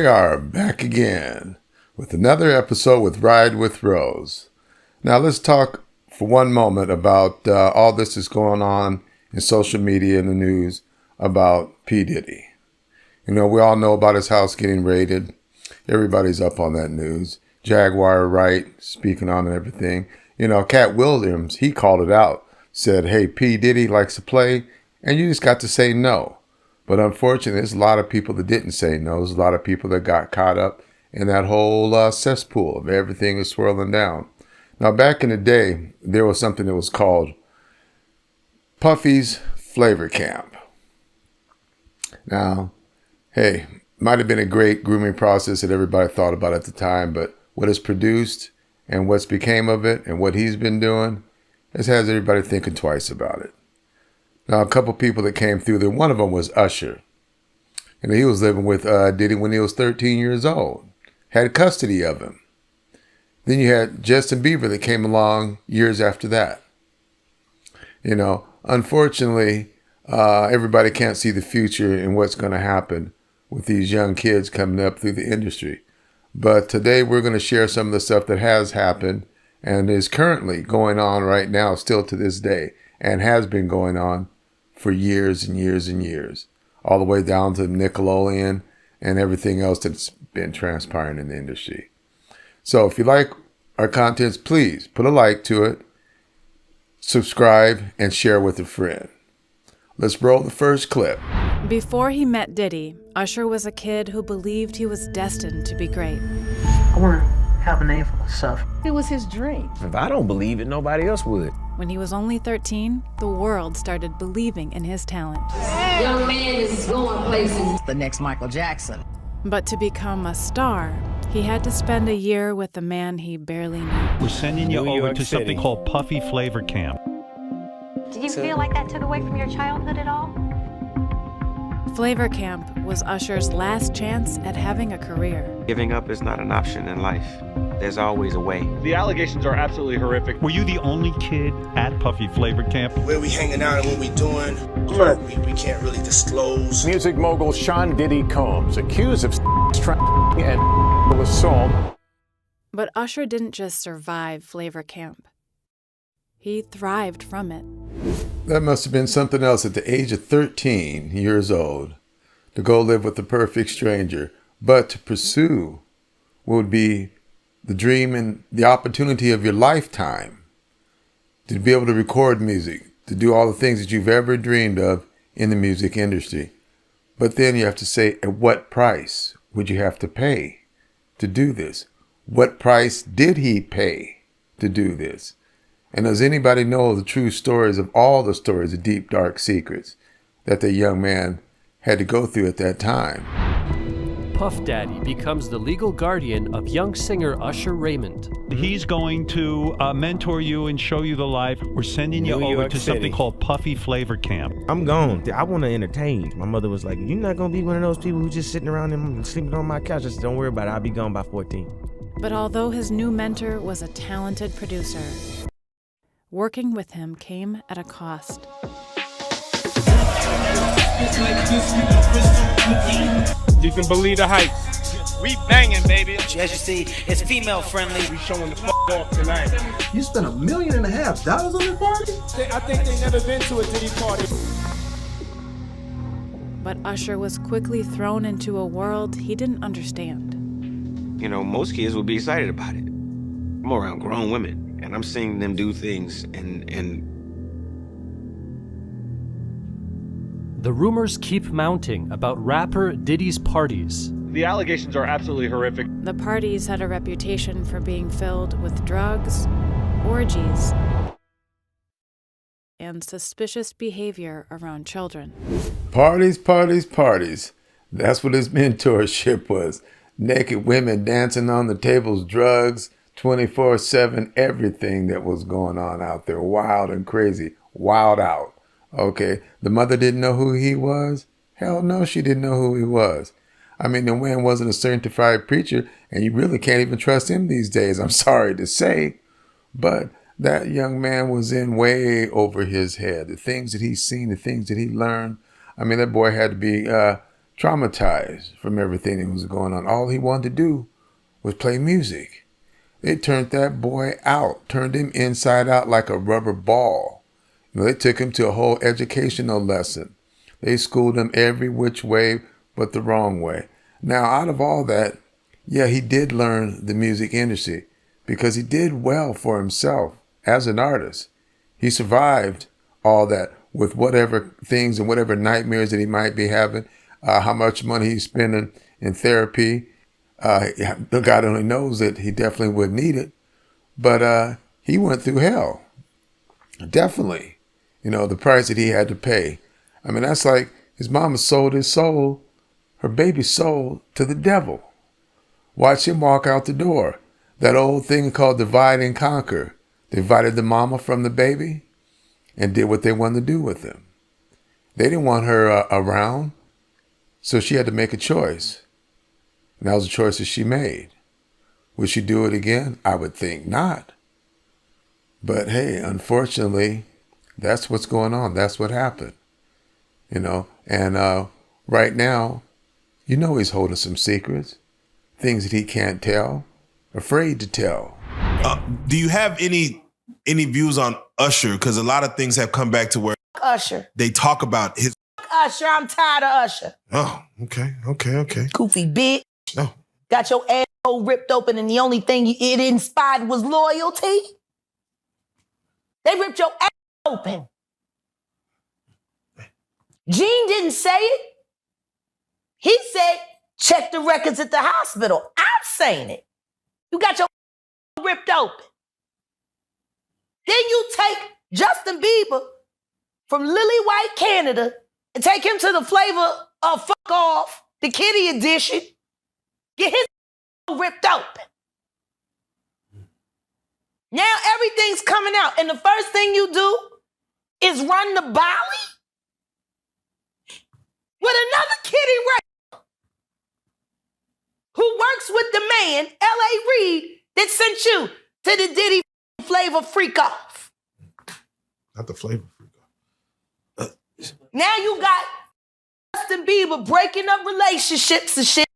we are back again with another episode with Ride with Rose. Now let's talk for one moment about all this is going on in social media and the news about P. Diddy. You know, we all know about his house getting raided. Everybody's up on that news. Jaguar Wright speaking on everything. You know, Cat Williams, he called it out. Said, hey, P. Diddy likes to play, and you just got to say no. But unfortunately, there's a lot of people that didn't say no. There's a lot of people that got caught up in that whole cesspool of everything is swirling down. Now, back in the day, there was something that was called Puffy's Flavor Camp. Now, hey, might have been a great grooming process that everybody thought about at the time, but what is produced and what's became of it and what he's been doing has everybody thinking twice about it. Now, a couple people that came through there, one of them was Usher. And he was living with Diddy when he was 13 years old, had custody of him. Then you had Justin Bieber that came along years after that. You know, unfortunately, everybody can't see the future and what's going to happen with these young kids coming up through the industry. But today we're going to share some of the stuff that has happened and is currently going on right now, still to this day, and has been going on for years and years and years, all the way down to Nickelodeon and everything else that's been transpiring in the industry. So if you like our contents, please put a like to it, subscribe, and share with a friend. Let's roll the first clip. Before he met Diddy, Usher was a kid who believed he was destined to be great. I want to have a name for myself. It was his dream. If I don't believe it, nobody else would. When he was only 13, the world started believing in his talent. Young man is going places. The next Michael Jackson. But to become a star, he had to spend a year with a man he barely knew. We're sending you over to something called Puffy Flavor Camp. Did you feel like that took away from your childhood at all? Flavor Camp was Usher's last chance at having a career. Giving up is not an option in life. There's always a way. The allegations are absolutely horrific. Were you the only kid at Puffy Flavor Camp? Where we hanging out and what we doing, we can't really disclose. Music mogul Sean Diddy Combs, accused of trafficking and assault. But Usher didn't just survive Flavor Camp. He thrived from it. That must have been something else at the age of 13 years old to go live with the perfect stranger, but to pursue what would be the dream and the opportunity of your lifetime, to be able to record music, to do all the things that you've ever dreamed of in the music industry. But then you have to say, at what price would you have to pay to do this? What price did he pay to do this? And does anybody know the true stories of all the stories, the deep, dark secrets that the young man had to go through at that time? Puff Daddy becomes the legal guardian of young singer Usher Raymond. He's going to mentor you and show you the life. We're sending you over to something called Puffy Flavor Camp. I'm gone. I want to entertain. My mother was like, you're not going to be one of those people who just sitting around and sleeping on my couch. I said, don't worry about it. I'll be gone by 14. But although his new mentor was a talented producer, working with him came at a cost. You can believe the hype. We banging, baby. As you see, it's female friendly. We showing the off tonight. You spent $1.5 million on this party? I think they never been to a Diddy party. But Usher was quickly thrown into a world he didn't understand. You know, most kids would be excited about it. I'm around grown women, and I'm seeing them do things, and The rumors keep mounting about rapper Diddy's parties. The allegations are absolutely horrific. The parties had a reputation for being filled with drugs, orgies, and suspicious behavior around children. Parties, parties, parties. That's what his mentorship was. Naked women dancing on the tables, drugs, 24/7, everything that was going on out there. Wild and crazy. Wild out. Okay. The mother didn't know who he was? Hell no, she didn't know who he was. I mean, the man wasn't a certified preacher, and you really can't even trust him these days, I'm sorry to say. But that young man was in way over his head. The things that he's seen, the things that he learned. I mean, that boy had to be traumatized from everything that was going on. All he wanted to do was play music. They turned that boy out, turned him inside out like a rubber ball. They took him to a whole educational lesson. They schooled him every which way but the wrong way. Now, out of all that, yeah, he did learn the music industry because he did well for himself as an artist. He survived all that with whatever things and whatever nightmares that he might be having, how much money he's spending in therapy. God only knows that he definitely would need it. But he went through hell. Definitely. The price that he had to pay. I mean, that's like his mama sold his soul, her baby soul, to the devil. Watch him walk out the door. That old thing called divide and conquer. Divided the mama from the baby and did what they wanted to do with him. They didn't want her around, so she had to make a choice. And that was a choice that she made. Would she do it again? I would think not. But hey, unfortunately, that's what's going on. That's what happened. And right now, he's holding some secrets, things that he can't tell, afraid to tell. Do you have any views on Usher? Because a lot of things have come back to where Usher. they talk about his. Usher, I'm tired of Usher. Oh, okay. Goofy bitch. Oh. Got your asshole ripped open and the only thing it inspired was loyalty? They ripped your ass open. Gene didn't say it. He said, check the records at the hospital. I'm saying it. You got your ripped open. Then you take Justin Bieber from Lily White, Canada, and take him to the flavor of Fuck Off, the kiddie edition. Get his ripped open. Now everything's coming out, and the first thing you do is run the Bolly with another kiddie rape who works with the man, L.A. Reid, that sent you to the Diddy Flavor Freak Off. Not the Flavor Freak Off. Now you got Justin Bieber breaking up relationships and shit.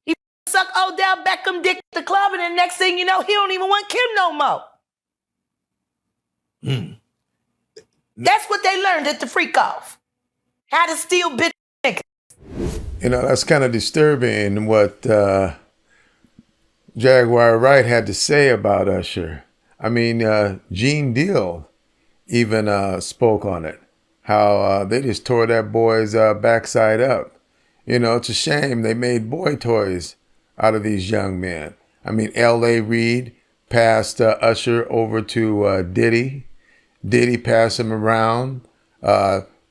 He sucked Odell Beckham dick at the club, and the next thing you know, he don't even want Kim no more. That's what they learned at the Freak Off. How to steal bitch niggas. That's kind of disturbing what Jaguar Wright had to say about Usher. I mean, Gene Deal even spoke on it. How they just tore that boy's backside up. It's a shame they made boy toys out of these young men. I mean, L.A. Reid passed Usher over to Diddy. Diddy passed him around.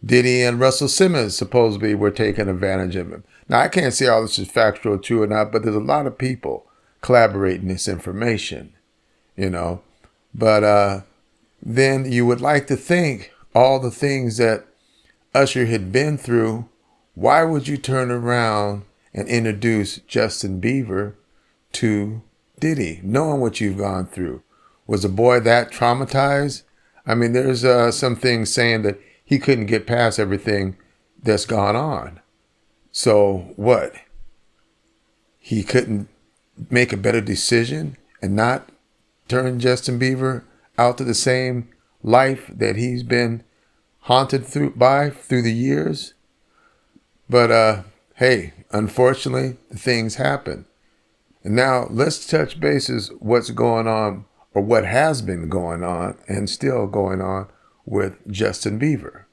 Diddy and Russell Simmons supposedly were taking advantage of him. Now, I can't say all this is factual or true or not, but there's a lot of people collaborating this information, But then you would like to think all the things that Usher had been through, why would you turn around and introduce Justin Bieber to Diddy, knowing what you've gone through? Was a boy that traumatized? I mean, there's some things saying that he couldn't get past everything that's gone on. So what? He couldn't make a better decision and not turn Justin Bieber out to the same life that he's been haunted through the years? But hey, unfortunately, the things happen. And now let's touch bases what's going on, or what has been going on and still going on with Justin Bieber.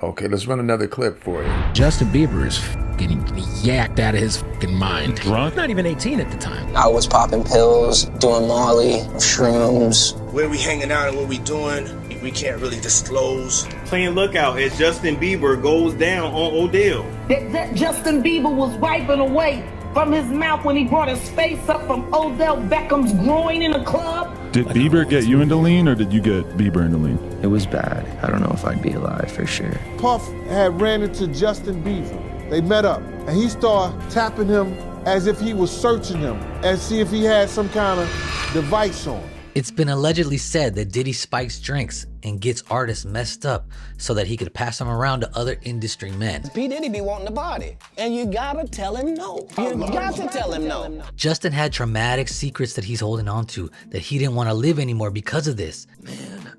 Okay, let's run another clip for you. Justin Bieber is getting yacked out of his mind. Drunk? Not even 18 at the time. I was popping pills, doing Molly, shrooms. Where we hanging out and what we doing, we can't really disclose. Playing lookout as Justin Bieber goes down on Odell. That Justin Bieber was wiping away from his mouth when he brought his face up from Odell Beckham's groin in the club. Did Bieber get you into lean, or did you get Bieber into lean? It was bad. I don't know if I'd be alive for sure. Puff had ran into Justin Bieber. They met up, and he started tapping him as if he was searching him and see if he had some kind of device on. It's been allegedly said that Diddy spikes drinks and gets artists messed up so that he could pass them around to other industry men. P. Diddy be wanting the body, and you gotta tell him no. You got to tell him no. Justin had traumatic secrets that he's holding on to that he didn't want to live anymore because of this.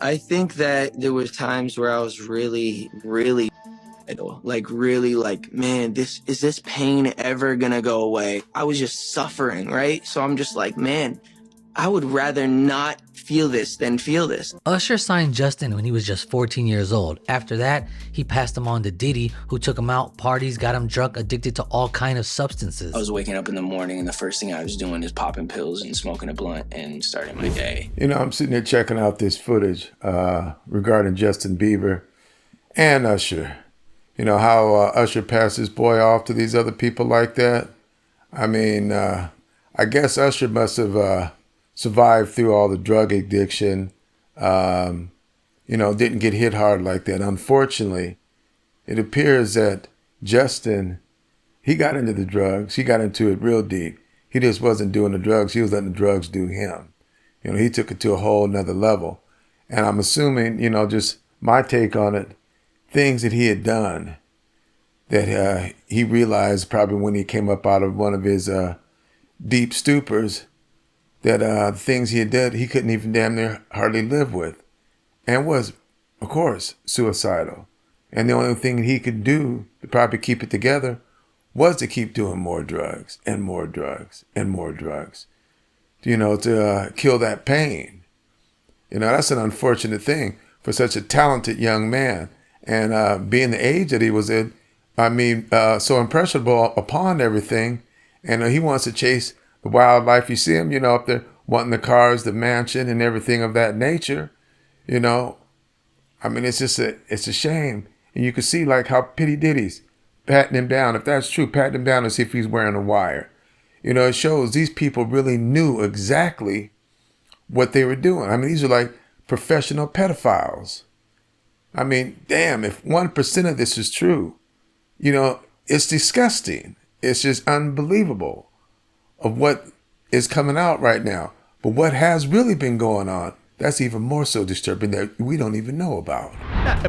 I think that there was times where I was really, man, is this pain ever gonna go away? I was just suffering, right? So I'm just like, man, I would rather not feel this than feel this. Usher signed Justin when he was just 14 years old. After that, he passed him on to Diddy, who took him out, parties, got him drunk, addicted to all kinds of substances. I was waking up in the morning and the first thing I was doing is popping pills and smoking a blunt and starting my day. You know, I'm sitting there checking out this footage regarding Justin Bieber and Usher. You know, how Usher passed his boy off to these other people like that. I mean, I guess Usher must have survived through all the drug addiction, you know, didn't get hit hard like that. Unfortunately, it appears that Justin, he got into the drugs. He got into it real deep. He just wasn't doing the drugs. He was letting the drugs do him. You know, he took it to a whole nother level. And I'm assuming, you know, just my take on it, things that he had done that he realized probably when he came up out of one of his deep stupors, that things he had done, he couldn't even damn near hardly live with, and was, of course, suicidal. And the only thing he could do to probably keep it together was to keep doing more drugs and more drugs and more drugs, you know, to kill that pain. You know, that's an unfortunate thing for such a talented young man. And being the age that he was in, I mean, so impressionable upon everything. And he wants to chase the wildlife. You see him, you know, up there wanting the cars, the mansion, and everything of that nature. You know, I mean, it's just it's a shame. And you can see like how P. Diddy's patting him down. If that's true, patting him down to see if he's wearing a wire. You know, it shows these people really knew exactly what they were doing. I mean, these are like professional pedophiles. I mean, damn, if 1% of this is true, you know, it's disgusting. It's just unbelievable of what is coming out right now. But what has really been going on, that's even more so disturbing that we don't even know about.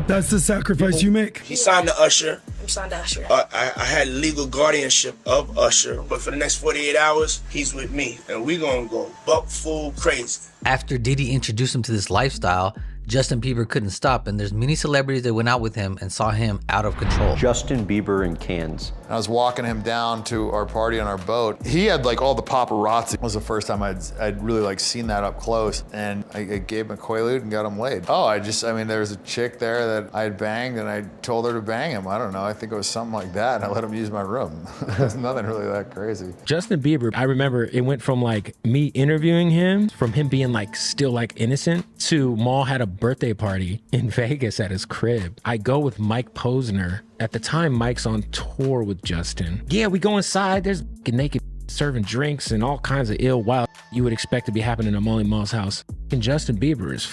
That's the sacrifice you make. He signed to Usher. I'm signed to Usher. I had legal guardianship of Usher, but for the next 48 hours, he's with me, and we gonna go buck full crazy. After Diddy introduced him to this lifestyle, Justin Bieber couldn't stop, and there's many celebrities that went out with him and saw him out of control. Justin Bieber in Cannes. I was walking him down to our party on our boat. He had like all the paparazzi. It was the first time I'd really like seen that up close, and I gave him a Quaalude and got him laid. Oh, I mean, there was a chick there that I had banged, and I told her to bang him. I don't know, I think it was something like that, and I let him use my room. There's nothing really that crazy. Justin Bieber, I remember it went from like me interviewing him, from him being like still like innocent, to Maul had a birthday party in Vegas at his crib. I go with Mike Posner. At the time, Mike's on tour with Justin. Yeah, we go inside. There's naked serving drinks and all kinds of ill wild you would expect to be happening in Molly Mall's house. And Justin Bieber is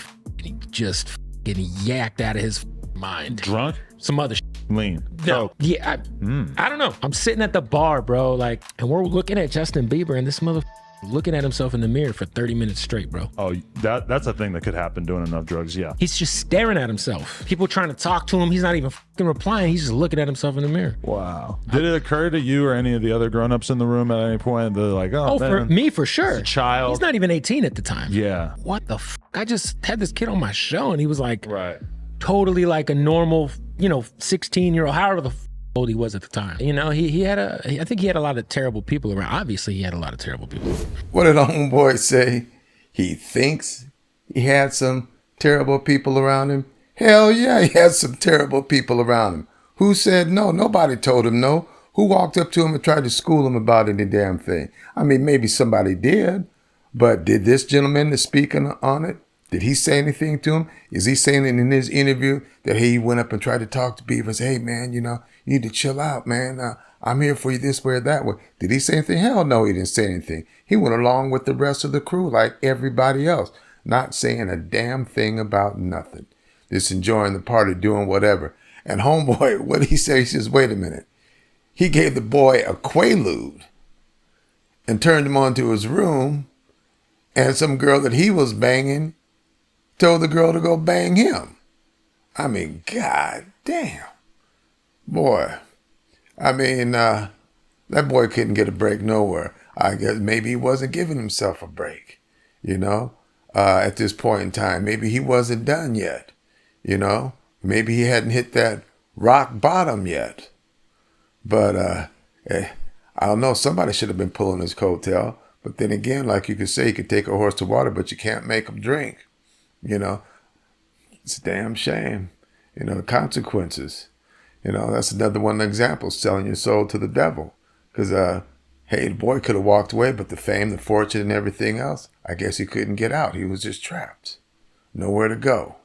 just getting yacked out of his mind. Drunk? Some other lean. No. Yeah, I don't know. I'm sitting at the bar, bro, like, and we're looking at Justin Bieber, and this mother looking at himself in the mirror for 30 minutes straight, bro. Oh, that's a thing that could happen doing enough drugs, yeah. He's just staring at himself. People trying to talk to him. He's not even replying. He's just looking at himself in the mirror. Wow. Did it occur to you or any of the other grown-ups in the room at any point that like, oh, man, for me, for sure. He's a child. He's not even 18 at the time. Yeah. What the I just had this kid on my show, and he was like, totally like a normal, 16-year-old, however the old he was at the time. You know, I think he had a lot of terrible people around. Obviously, he had a lot of terrible people. What did homeboy say? He thinks he had some terrible people around him? Hell yeah, he had some terrible people around him. Who said no? Nobody told him no. Who walked up to him and tried to school him about any damn thing? I mean, maybe somebody did, but did this gentleman that's speaking on it? Did he say anything to him? Is he saying it in his interview that he went up and tried to talk to Bieber and say, hey, man, you need to chill out, man. I'm here for you this way or that way. Did he say anything? Hell no, he didn't say anything. He went along with the rest of the crew like everybody else, not saying a damn thing about nothing. Just enjoying the party, doing whatever. And homeboy, what did he say? He says, wait a minute. He gave the boy a Quaalude and turned him on to his room And some girl that he was banging told the girl to go bang him. I mean, god damn. Boy. I mean, that boy couldn't get a break nowhere. I guess maybe he wasn't giving himself a break, you know, at this point in time. Maybe he wasn't done yet, you know. Maybe he hadn't hit that rock bottom yet. But I don't know, somebody should have been pulling his coattail. But then again, like you could say, you could take a horse to water, but you can't make him drink. You know, it's a damn shame. You know, the consequences. You know, that's another one of the examples, selling your soul to the devil. Because, hey, the boy could have walked away, but the fame, the fortune, and everything else, I guess he couldn't get out. He was just trapped. Nowhere to go.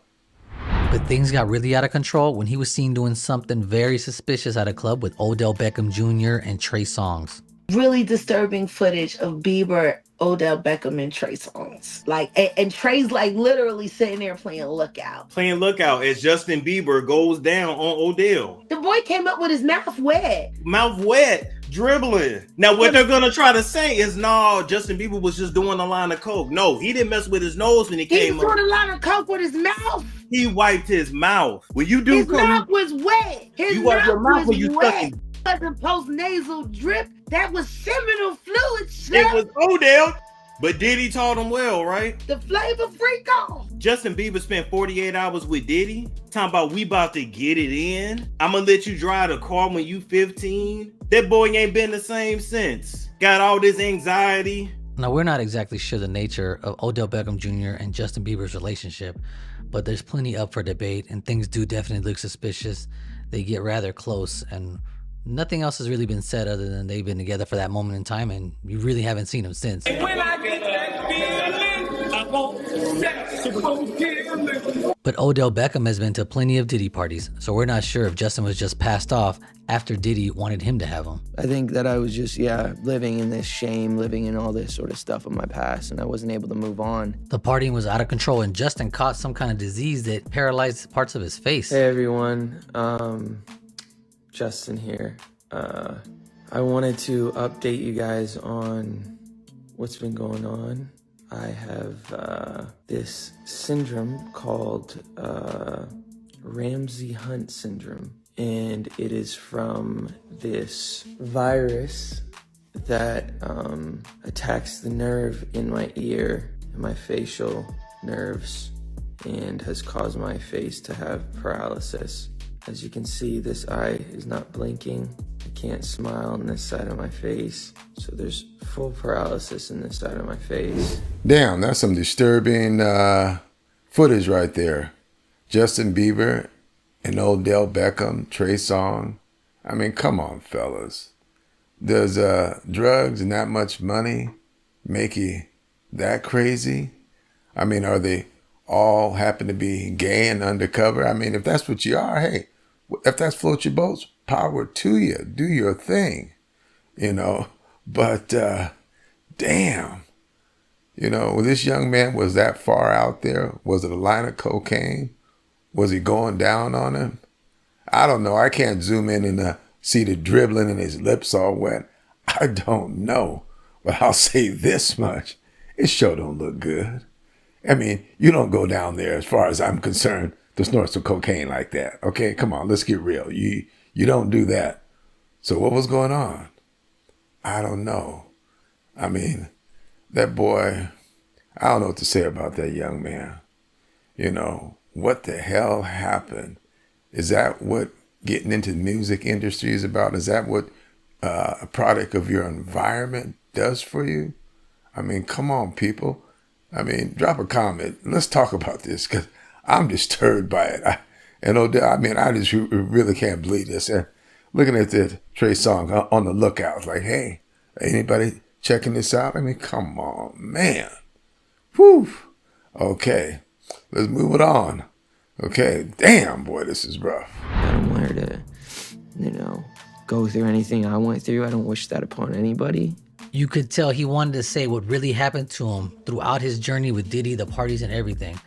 But things got really out of control when he was seen doing something very suspicious at a club with Odell Beckham Jr. and Trey Songz. Really disturbing footage of Bieber, Odell Beckham, and Trey Songz. Like, and Trey's like literally sitting there playing Lookout. Playing Lookout as Justin Bieber goes down on Odell. The boy came up with his mouth wet. Mouth wet, dribbling. Now, what they're going to try to say is, no, Justin Bieber was just doing a line of coke. No, he didn't mess with his nose when he came up. He was doing a line of coke with his mouth. He wiped his mouth. When you do his mouth was wet. His wipe your mouth when you wet. Wasn't post-nasal drip. That was seminal fluid. It was Odell. But Diddy taught him well, right? The flavor freak off. Justin Bieber spent 48 hours with Diddy. Talking about we about to get it in. I'm going to let you drive the car when you 15. That boy ain't been the same since. Got all this anxiety. Now, we're not exactly sure the nature of Odell Beckham Jr. and Justin Bieber's relationship, but there's plenty up for debate, and things do definitely look suspicious. They get rather close, and nothing else has really been said other than they've been together for that moment in time, and you really haven't seen them since. But Odell Beckham has been to plenty of Diddy parties, so we're not sure if Justin was just passed off after Diddy wanted him to have him. I think that I was just, living in this shame, living in all this sort of stuff of my past, and I wasn't able to move on. The partying was out of control, and Justin caught some kind of disease that paralyzed parts of his face. Hey everyone, Justin here. I wanted to update you guys on what's been going on. I have this syndrome called Ramsay-Hunt syndrome, and it is from this virus that attacks the nerve in my ear and my facial nerves and has caused my face to have paralysis. As you can see, this eye is not blinking. I can't smile on this side of my face. So there's full paralysis in this side of my face. Damn, that's some disturbing footage right there. Justin Bieber and Odell Beckham, Trey Songz. I mean, come on, fellas. Does drugs and that much money make you that crazy? I mean, are they all happen to be gay and undercover? I mean, if that's what you are, hey, if that's float your boats, power to you. Do your thing, you know. But damn, you know, this young man was that far out there. Was it a line of cocaine? Was he going down on him? I don't know. I can't zoom in and see the dribbling and his lips all wet. I don't know. But I'll say this much. It sure don't look good. I mean, you don't go down there, as far as I'm concerned, to snort some cocaine like that. Okay, come on, let's get real. You don't do that. So what was going on? I don't know. I mean, that boy, I don't know what to say about that young man. You know, what the hell happened? Is that what getting into the music industry is about? Is that what a product of your environment does for you? I mean, come on, people. I mean, drop a comment. Let's talk about this, because I'm disturbed by it. I just really can't believe this. And looking at the Trey Songz on the lookout, like, hey, anybody checking this out? I mean, come on, man. Whew. Okay, let's move it on. Okay, damn, boy, this is rough. I don't want her to, go through anything I went through. I don't wish that upon anybody. You could tell he wanted to say what really happened to him throughout his journey with Diddy, the parties and everything.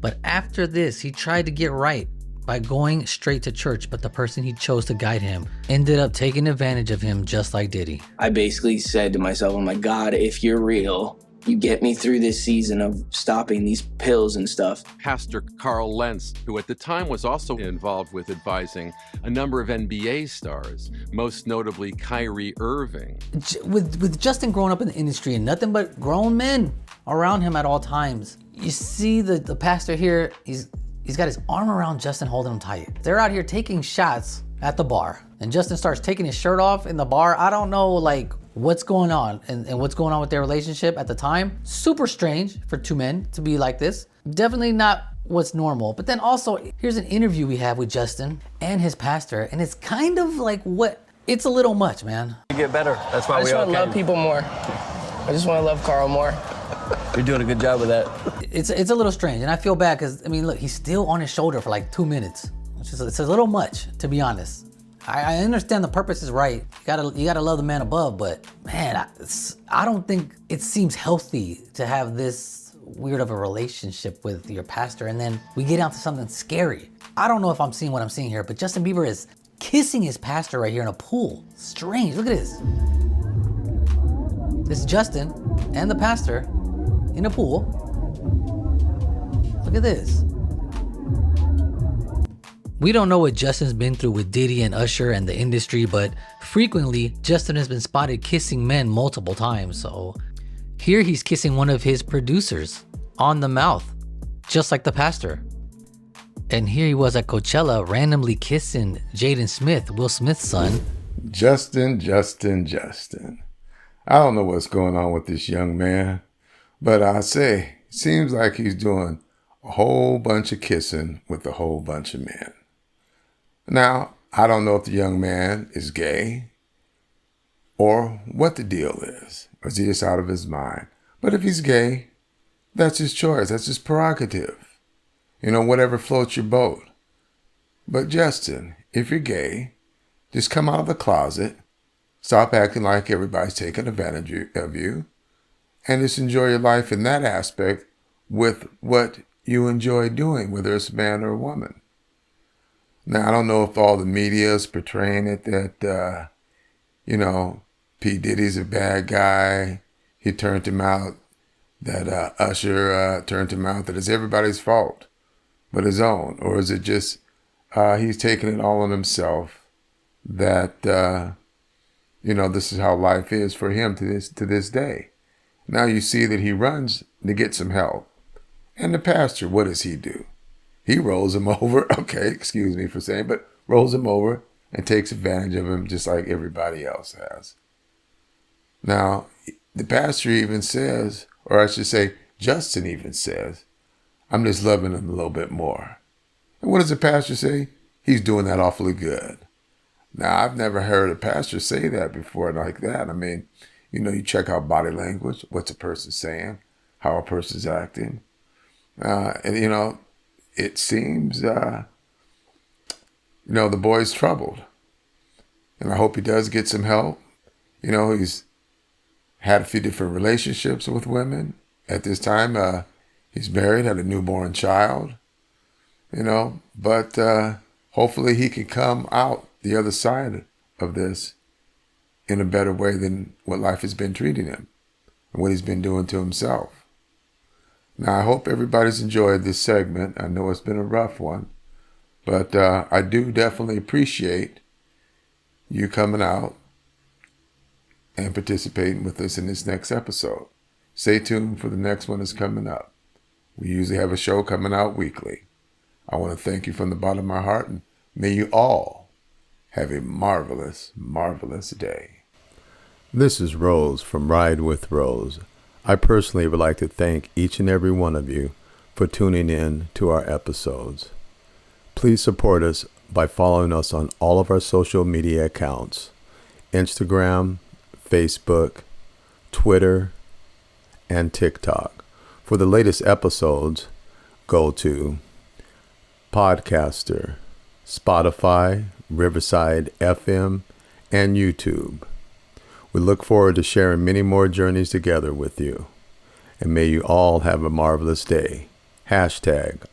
But after this, he tried to get right by going straight to church, but the person he chose to guide him ended up taking advantage of him just like Diddy. I basically said to myself, I'm like, God, if you're real, you get me through this season of stopping these pills and stuff. Pastor Carl Lentz, who at the time was also involved with advising a number of NBA stars, most notably Kyrie Irving. With Justin growing up in the industry and nothing but grown men around him at all times, you see the pastor here, he's got his arm around Justin, holding him tight. They're out here taking shots at the bar, and Justin starts taking his shirt off in the bar. I don't know what's going on and what's going on with their relationship at the time. Super strange for two men to be like this. Definitely not what's normal. But then also, here's an interview we have with Justin and his pastor, and it's kind of it's a little much, man. You get better. That's why I just want to love people more. I just want to love Carl more. You're doing a good job with that. It's a little strange, and I feel bad because, look, he's still on his shoulder for 2 minutes. It's a little much, to be honest. I understand the purpose is right. You gotta love the man above, but man, I don't think it seems healthy to have this weird of a relationship with your pastor, and then we get down to something scary. I don't know if I'm seeing what I'm seeing here, but Justin Bieber is kissing his pastor right here in a pool. Strange, look at this. This is Justin and the pastor in a pool. Look at this. We don't know what Justin's been through with Diddy and Usher and the industry, but frequently Justin has been spotted kissing men multiple times. So here he's kissing one of his producers on the mouth, just like the pastor. And here he was at Coachella randomly kissing Jaden Smith, Will Smith's son. Justin. I don't know what's going on with this young man, but I say, seems like he's doing a whole bunch of kissing with a whole bunch of men. Now, I don't know if the young man is gay or what the deal is, or is he just out of his mind? But if he's gay, that's his choice. That's his prerogative. Whatever floats your boat. But Justin, if you're gay, just come out of the closet, stop acting like everybody's taking advantage of you, and just enjoy your life in that aspect with what you enjoy doing, whether it's a man or a woman. Now, I don't know if all the media is portraying it that, P. Diddy's a bad guy. He turned him out, that Usher turned him out, that it's everybody's fault but his own. Or is it just he's taking it all on himself, that, this is how life is for him to this day. Now you see that he runs to get some help. And the pastor, what does he do? He rolls him over, okay, excuse me for saying, but rolls him over and takes advantage of him just like everybody else has. Now, the pastor even says, or I should say, Justin even says, I'm just loving him a little bit more. And what does the pastor say? He's doing that awfully good. Now, I've never heard a pastor say that before like that. You check out body language, what's a person saying, how a person's acting. And it seems, the boy's troubled. And I hope he does get some help. He's had a few different relationships with women. At this time, he's married, had a newborn child. But hopefully he can come out the other side of this in a better way than what life has been treating him and what he's been doing to himself. Now, I hope everybody's enjoyed this segment. I know it's been a rough one, but I do definitely appreciate you coming out and participating with us in this next episode. Stay tuned for the next one that's coming up. We usually have a show coming out weekly. I want to thank you from the bottom of my heart, and may you all have a marvelous, marvelous day. This is Rose from Ride with Rose. I personally would like to thank each and every one of you for tuning in to our episodes. Please support us by following us on all of our social media accounts: Instagram, Facebook, Twitter, and TikTok. For the latest episodes, go to Podcaster, Spotify, Riverside FM, and YouTube. We look forward to sharing many more journeys together with you. And may you all have a marvelous day. #RWR.